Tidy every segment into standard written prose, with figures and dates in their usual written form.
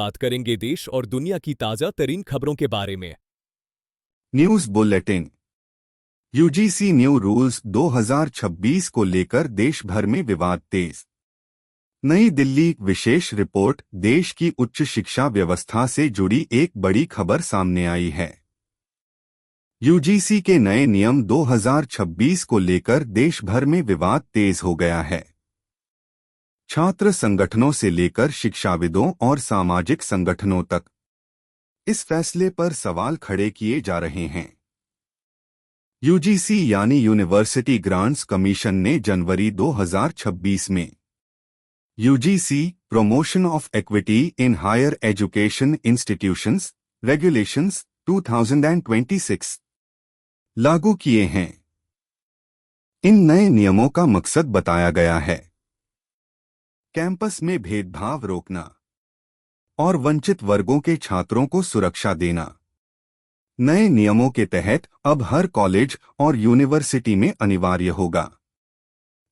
बात करेंगे देश और दुनिया की ताजा तरीन खबरों के बारे में। News bulletin. UGC new rules 2026 को लेकर देश भर में विवाद तेज। नई दिल्ली विशेष रिपोर्ट। देश की उच्च शिक्षा व्यवस्था से जुड़ी एक बड़ी खबर सामने आई है। यूजीसी के नए नियम 2026 को लेकर देश भर में विवाद तेज हो गया है। छात्र संगठनों से लेकर शिक्षाविदों और सामाजिक संगठनों तक इस फैसले पर सवाल खड़े किए जा रहे हैं। यूजीसी यानी यूनिवर्सिटी ग्रांट्स कमीशन ने जनवरी 2026 में UGC promotion of equity in higher education institutions regulations 2026 लागू किए हैं। इन नए नियमों का मकसद बताया गया है कैंपस में भेदभाव रोकना और वंचित वर्गों के छात्रों को सुरक्षा देना। नए नियमों के तहत अब हर कॉलेज और यूनिवर्सिटी में अनिवार्य होगा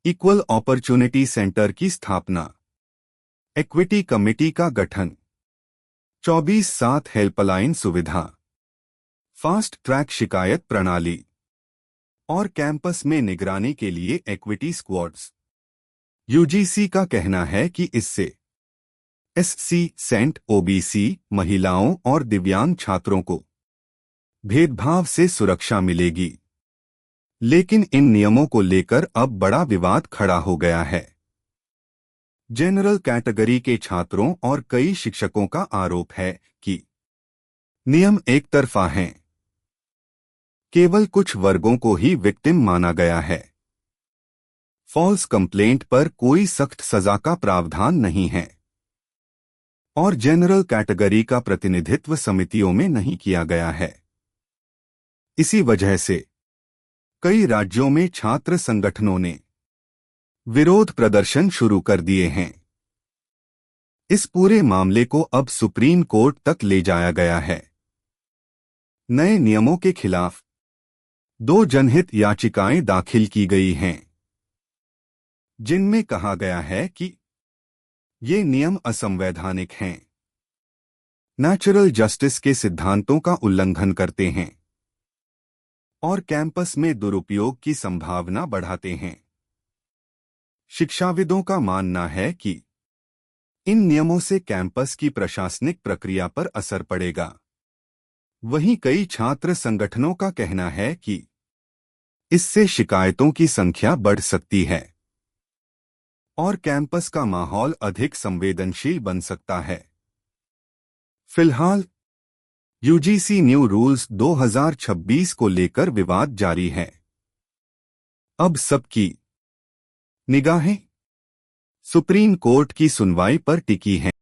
इक्वल अपॉर्चुनिटी सेंटर की स्थापना, इक्विटी कमेटी का गठन, 24/7 हेल्पलाइन सुविधा, फास्ट ट्रैक शिकायत प्रणाली और कैंपस में निगरानी के लिए इक्विटी स्क्वाड्स। यूजीसी का कहना है कि इससे एससी, सेंट, ओबीसी, महिलाओं और दिव्यांग छात्रों को भेदभाव से सुरक्षा मिलेगी। लेकिन इन नियमों को लेकर अब बड़ा विवाद खड़ा हो गया है। जनरल कैटेगरी के छात्रों और कई शिक्षकों का आरोप है कि नियम एक तरफा हैं। केवल कुछ वर्गों को ही विक्टिम माना गया है। फॉल्स कंप्लेंट पर कोई सख्त सजा का प्रावधान नहीं है और जनरल कैटेगरी का प्रतिनिधित्व समितियों में नहीं किया गया है। इसी वजह से कई राज्यों में छात्र संगठनों ने विरोध प्रदर्शन शुरू कर दिए हैं। इस पूरे मामले को अब सुप्रीम कोर्ट तक ले जाया गया है। नए नियमों के खिलाफ 2 जनहित याचिकाएं दाखिल की गई हैं, जिनमें कहा गया है कि ये नियम असंवैधानिक हैं, नेचुरल जस्टिस के सिद्धांतों का उल्लंघन करते हैं और कैंपस में दुरुपयोग की संभावना बढ़ाते हैं। शिक्षाविदों का मानना है कि इन नियमों से कैंपस की प्रशासनिक प्रक्रिया पर असर पड़ेगा। वहीं कई छात्र संगठनों का कहना है कि इससे शिकायतों की संख्या बढ़ सकती है और कैंपस का माहौल अधिक संवेदनशील बन सकता है। फिलहाल यूजीसी न्यू रूल्स 2026 को लेकर विवाद जारी है। अब सबकी निगाहें सुप्रीम कोर्ट की सुनवाई पर टिकी हैं।